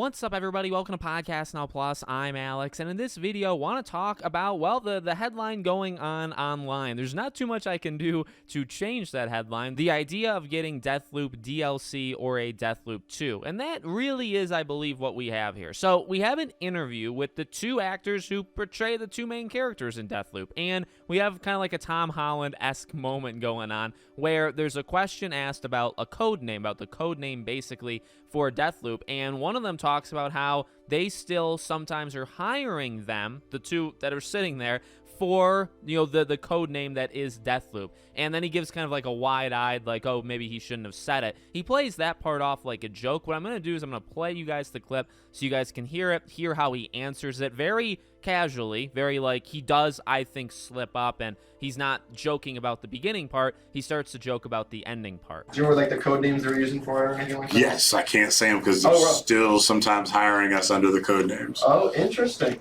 What's up, everybody? Welcome to Podcast Now Plus. I'm Alex, and in this video, I want to talk about, well, the headline going on online. There's not too much I can do to change that headline. The idea of getting Deathloop DLC or a Deathloop 2, and that really is, I believe, what we have here. So we have an interview with the two actors who portray the two main characters in Deathloop, and we have kind of like a Tom Holland-esque moment going on where there's a question asked about a code name, about the code name basically for Deathloop, and one of them talks about how they still sometimes are hiring them, the two that are sitting there, for, you know, the code name that is Deathloop. And then he gives kind of like a wide-eyed, like, oh, maybe he shouldn't have said it. He plays that part off like a joke. What I'm going to do is I'm going to play you guys the clip so you guys can hear it, hear how he answers it very casually, very like he does, I think, slip up, and he's not joking about the beginning part. He starts to joke about the ending part. Do you remember like the code names they were using for it or anything like that? Yes, I can't say them because they're still sometimes hiring us under the code names. Oh, interesting.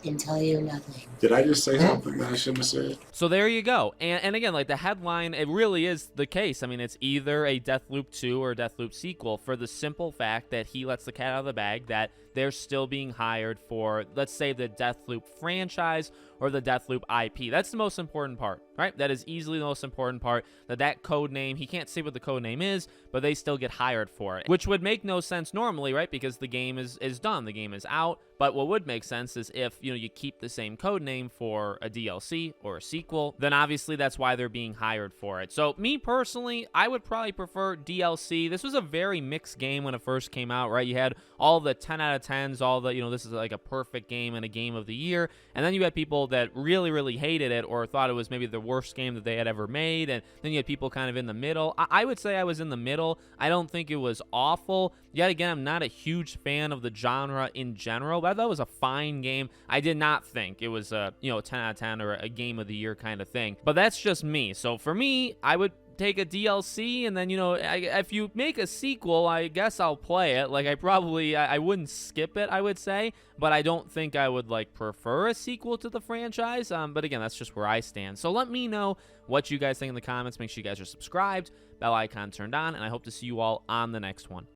Can tell you nothing. Did I just say something that I shouldn't have said? So there you go. And again, like the headline, it really is the case. I mean, it's either a Deathloop 2 or a Deathloop sequel for the simple fact that he lets the cat out of the bag that they're still being hired for, let's say, the Deathloop franchise or the Deathloop IP. That's the most important part, right? That is easily the most important part, that code name, he can't say what the code name is, but they still get hired for it, which would make no sense normally, right? Because the game is done, the game is out. But what would make sense is if, you know, you keep the same code name for a DLC or a sequel, then obviously that's why they're being hired for it. So me personally, I would probably prefer DLC. This was a very mixed game when it first came out, right? You had all the 10 out of 10s, all the, you know, this is like a perfect game and a game of the year. And then you had people that really, really hated it or thought it was maybe the worst game that they had ever made. And then you had people kind of in the middle. I would say I was in the middle. I don't think it was awful. Yet again, I'm not a huge fan of the genre in general, but I thought it was a fine game. I did not think it was a, you know, 10 out of 10 or a game of the year kind of thing. But that's just me. So for me, I would take a DLC, and then, you know, if you make a sequel, I guess I'll play it. Like, I wouldn't skip it, I would say, but I don't think I would, like, prefer a sequel to the franchise. But again, that's just where I stand. So let me know what you guys think in the comments. Make sure you guys are subscribed, bell icon turned on, and I hope to see you all on the next one.